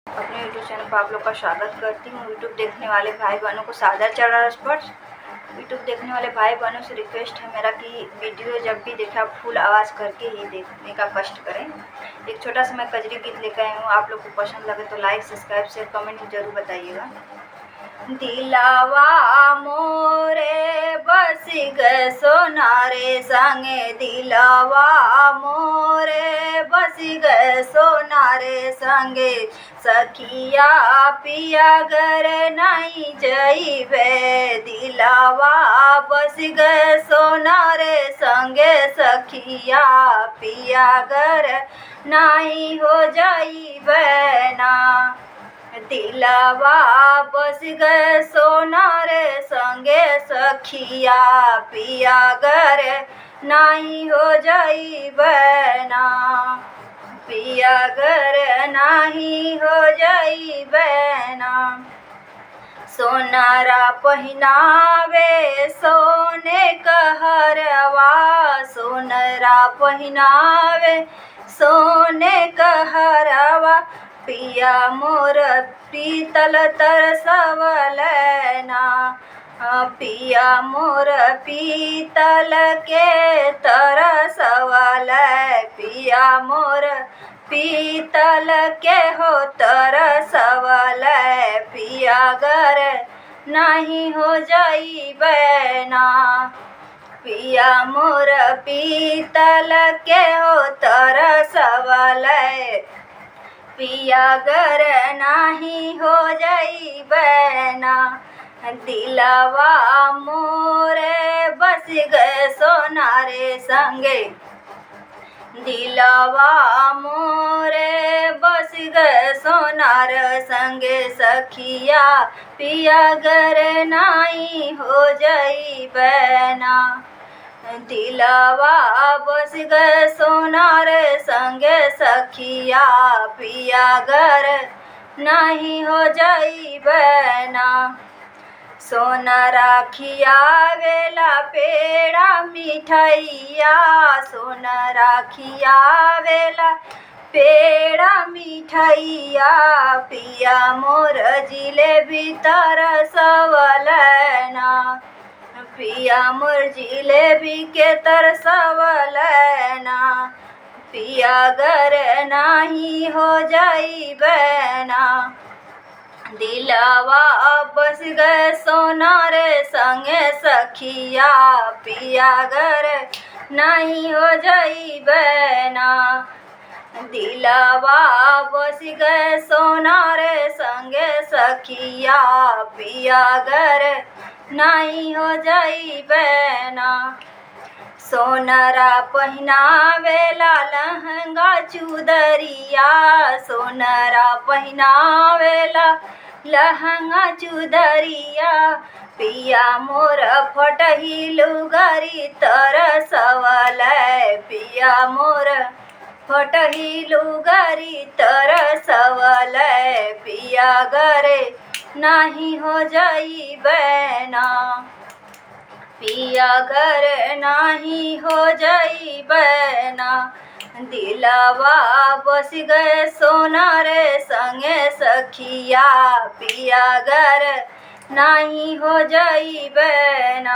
अपने YouTube channel पर आप लोग का स्वागत करती हूँ। यूट्यूब देखने वाले भाई बहनों को सादर चरण स्पर्श। यूट्यूब देखने वाले भाई बहनों से रिक्वेस्ट है मेरा कि वीडियो जब भी देखें आप फुल आवाज़ करके ही देखने का कष्ट करें। एक छोटा सा मैं कजरी गीत लेकर आई हूँ, आप लोग को पसंद लगे तो लाइक सब्सक्राइब शेयर कमेंट जरूर बताइएगा। दिलावा मोरे बस गए सोनारे संगे, दिलावा मोरे बस गए सोनारे संगे, सखिया पिया घर नहीं जइबे, दिलावा बस गए सोनारे संगे, सखिया पिया घर नहीं हो जाइबे ना, दिलावा बस गए सोनारे संगे, सखिया पिया घर नहीं हो जाइबे ना, पिया घर नहीं हो जाइबे ना। सोनारा पहिनावे सोने कहरवा, सोनरा पहिनावे सोने कहरवा, पिया मोर पीतल तरसवलना, पिया मोर पीतल के तरसवल, पिया मोर पीतल के हो तरसवल, पिया घर नहीं हो जाइबे ना, पिया मोर पीतल के हो तरसवल, पिया घर नहीं हो जाइबे ना, दिलावा मोरे बस गए सोनारे संगे, दिलावा मोरे बस गए सोनार संगे, सखिया पिया घर नहीं हो जाइबे ना, दिलावा बस गए सोनारे संगे, सखिया पिया घर नहीं हो जाइबे ना। सोनरा खियावेला पेड़ा मिठाइया, सोनरा खियावेला पेड़ा मिठाइया, पिया मोर जिलेबी तरसवलना, पिया मोर जिलेबी के तरसवलना, पिया घर नहीं हो जाइबे ना, दिलावा बस गए सोनारे संगे, सखिया पिया घर नहीं हो जाइबे ना, दिलावा बस गए सोनारे संगे, सखिया पिया घर नहीं हो जाइबे ना। सोनरा पहिनावेला लहंगा चुदरिया, सोनरा पहिनावेला लहंगा चुदरिया, पिया मोर फटही लुगरी तरसवल, पिया मोर फटही लुगरी तरसवल, पिया घर नहीं हो जाइबे ना, पिया घर नहीं हो जाइबे ना, दिलावा बस गए सोनारे संगे, सखिया पिया घर नहीं हो जाइबे ना।